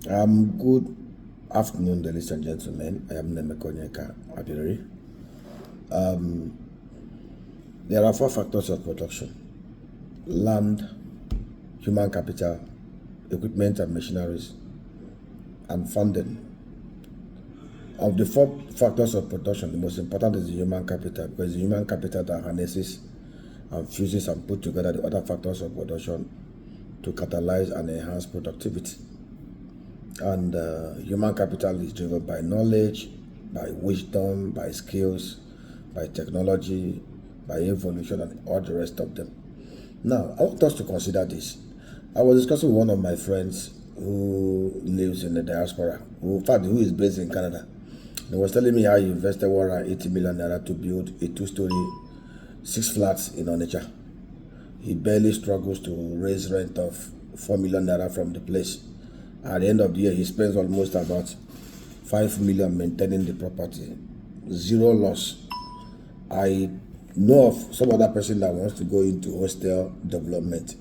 Good afternoon, ladies and gentlemen. I am Nemekonyeka Abiri. There are four factors of production: land, human capital, equipment and machineries, and funding. Of the four factors of production, the most important is the human capital, because the human capital that harnesses and fuses and put together the other factors of production to catalyze and enhance productivity. And human capital is driven by knowledge, by wisdom, by skills, by technology, by evolution, and all the rest of them. Now, I want us to consider this. I was discussing with one of my friends who lives in the diaspora, in fact, who is based in Canada. He was telling me how he invested 180 million naira to build a two-story, 6 flats in Onitsha. He barely struggles to raise rent of 4 million naira from the place. At the end of the year, he spends almost about 5 million maintaining the property. Zero loss. I know of some other person that wants to go into hostel development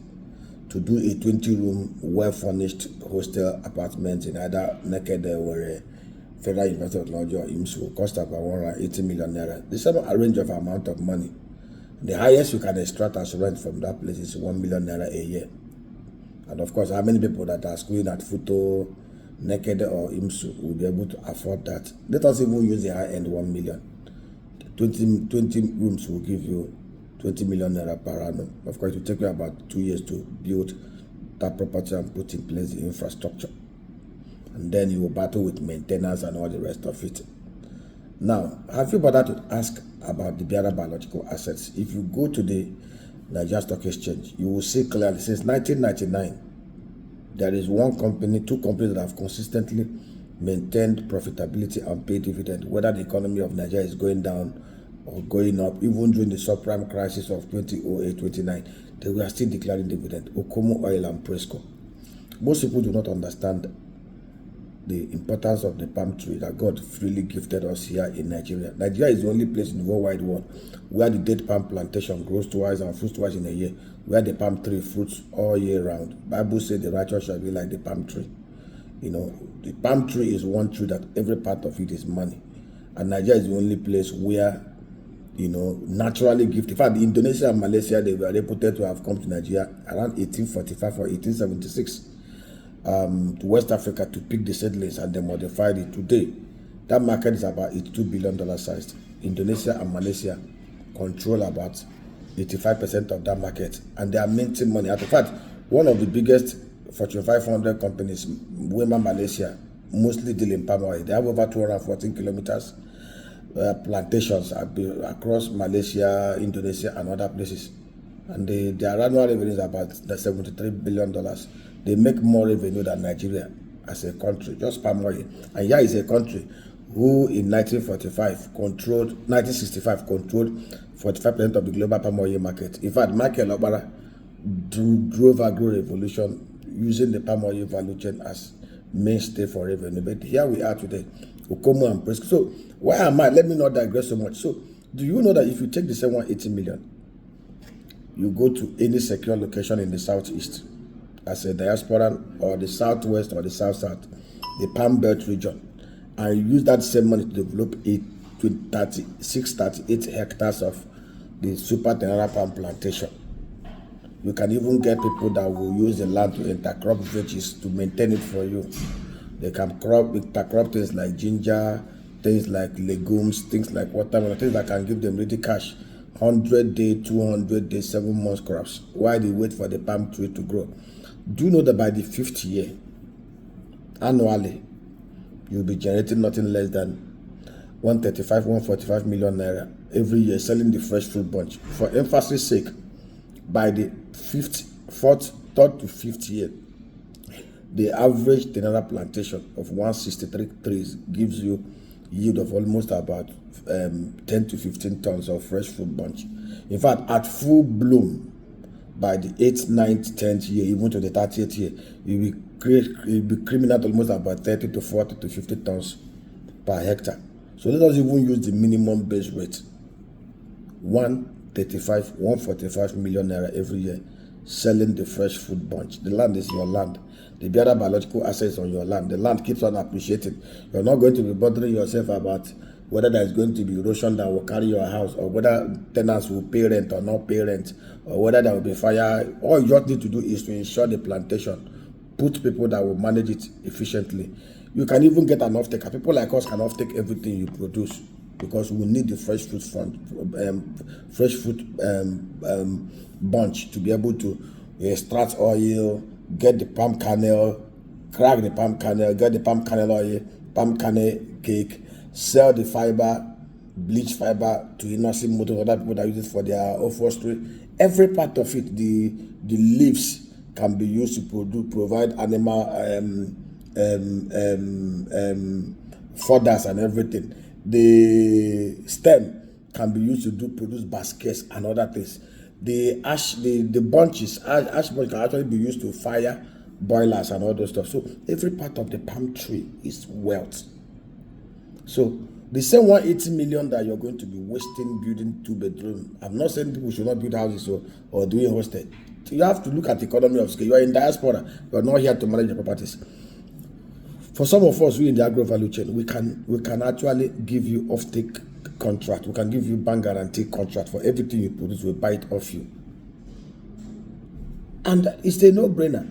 to do a 20-room, well-furnished hostel apartment in either Naked or Federal University of Technology or IMSU will cost about 180 million naira. This is a range of amount of money. The highest you can extract as rent from that place is 1 million naira a year. And of course, how many people that are schooling at Futo, Naked or IMSU will be able to afford that? Let us even use the high-end 1 million. 20 rooms will give you 20 million naira per annum. Of course, it will take you about 2 years to build that property and put in place the infrastructure. And then you will battle with maintenance and all the rest of it. Now, have you bothered to ask about the Biara biological assets? If you go to the Nigeria Stock Exchange, you will see clearly since 1999, there is one company, two companies that have consistently maintained profitability and paid dividend, whether the economy of Nigeria is going down or going up. Even during the subprime crisis of 2008-29, they were still declaring dividend. Okomo Oil and Presco. Most people do not understand the importance of the palm tree that God freely gifted us here in Nigeria. Nigeria is the only place in the whole wide world where the date palm plantation grows twice and fruits twice in a year, where the palm tree fruits all year round. Bible says the righteous shall be like the palm tree. You know, the palm tree is one tree that every part of it is money. And Nigeria is the only place where, you know, naturally gifted. In fact, Indonesia and Malaysia, they were reputed to have come to Nigeria around 1845 or 1876. To West Africa to pick the seedlings, and they modified it. Today, that market is about $82 billion sized. Indonesia and Malaysia control about 85% of that market, and they are minting money. In fact, one of the biggest Fortune 500 companies, Wema Malaysia, mostly deal in palm oil. They have over 214 kilometers plantations across Malaysia, Indonesia, and other places. And their annual revenue is about $73 billion. They make more revenue than Nigeria as a country, just palm oil. And here is a country who in 1965 controlled 45% of the global palm oil market. In fact, Michael Obara drove agro-revolution using the palm oil value chain as mainstay for revenue. But here we are today, Okomo and Presco. So why am I? Let me not digress so much. So do you know that if you take the 780 million, you go to any secure location in the southeast, as a diaspora, or the southwest or the south-south, the Palm Belt region, and you use that same money to develop 38 hectares of the super Hectares Palm Plantation. You can even get people that will use the land to intercrop veggies to maintain it for you. They can intercrop things like ginger, things like legumes, things like watermelon, things that can give them ready cash. 100-day, 200-day, 7 months crops, while they wait for the palm tree to grow. Do you know that by the 5th year, annually, you'll be generating nothing less than 145 million naira every year selling the fresh fruit bunch? For emphasis sake, by the 3rd to 5th year, the average Tenara plantation of 163 trees gives you yield of almost about 10 to 15 tons of fresh fruit bunch. In fact, at full bloom, by the 8th, 9th, 10th year, even to the 30th year, you will be creaming out almost about 30 to 40 to 50 tons per hectare. So let us even use the minimum base rate. 145 million naira every year selling the fresh fruit bunch. The land is your land. the other biological assets on your land. The land keeps on appreciating. You're not going to be bothering yourself about whether there is going to be erosion that will carry your house, or whether tenants will pay rent or not pay rent, or whether there will be fire. All you just need to do is to ensure the plantation, put people that will manage it efficiently. You can even get an off-taker. People like us can off-take everything you produce, because we need the fresh fruit bunch to be able to extract oil, get the palm kernel, crack the palm kernel, get the palm kernel oil, palm kernel cake, sell the fiber, bleach fiber to industry motors, other people that use it for their upholstery. Every part of it, the leaves can be used to provide animal fodders and everything. The stem can be used to produce baskets and other things. The ash bunch can actually be used to fire boilers and all those stuff. So every part of the palm tree is wealth. So the same 180 million that you're going to be wasting building 2-bedroom. I'm not saying people should not build houses or doing hostel. So you have to look at the economy of scale. You are in diaspora. You are not here to manage the properties. For some of us, we in the agro value chain, we can actually give you off-take contract. We can give you bank guarantee contract for everything you produce. We buy it off you. And it's a no-brainer.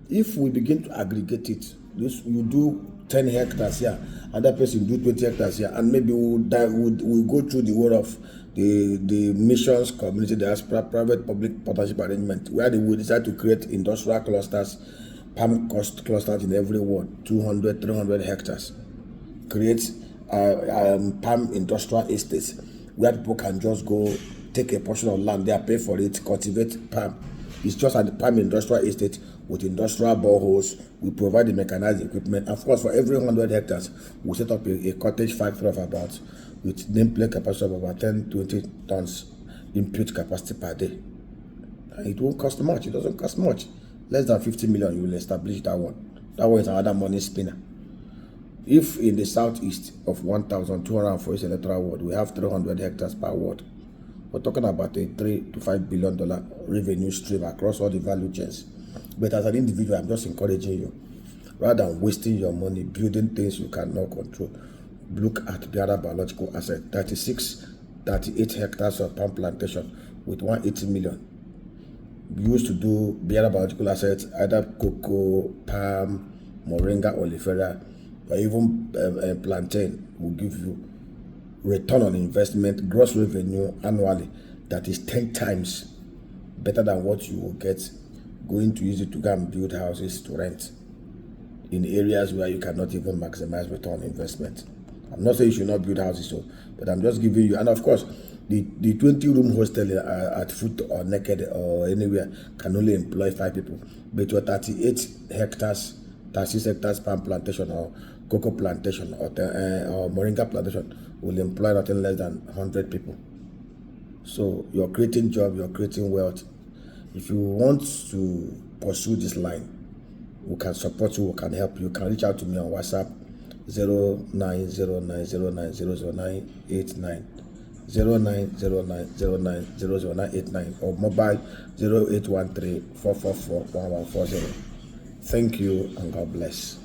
If we begin to aggregate it, you do 10 hectares here, another person do 20 hectares here, and maybe we'll go through the whole of the missions community diaspora private public partnership arrangement, where they will decide to create industrial clusters, palm clusters in every ward, 200, 300 hectares. Create palm industrial estates where people can just go take a portion of land there, pay for it, cultivate palm. It's just at the palm industrial estate with industrial boreholes. We provide the mechanized equipment. Of course, for every 100 hectares, we set up a cottage factory of about, with nameplate capacity of about 10-20 tons input capacity per day. And it won't cost much. It doesn't cost much. Less than 50 million, you will establish that one. That one is another money spinner. If in the southeast of 1,240 electoral ward, we have 300 hectares per ward, we're talking about a $3 to $5 billion revenue stream across all the value chains. But as an individual, I'm just encouraging you, rather than wasting your money building things you cannot control, look at the other biological asset. 38 hectares of palm plantation with 180 million used to do other biological assets, either cocoa, palm, moringa, oleifera, or even plantain, will give you return on investment, gross revenue annually that is 10 times better than what you will get going to use it to go and build houses to rent in areas where you cannot even maximize return on investment. I'm not saying you should not build houses, but I'm just giving you, and of course, the 20-room hostel at Foot or Naked or anywhere can only employ 5 people. But your 36 hectares palm plantation or cocoa plantation or moringa plantation will employ nothing less than 100 people. So you're creating jobs, you're creating wealth. If you want to pursue this line, we can support you, we can help you. You can reach out to me on WhatsApp 090900900989, 090900900989, or mobile 0813-444-1140. Thank you and God bless.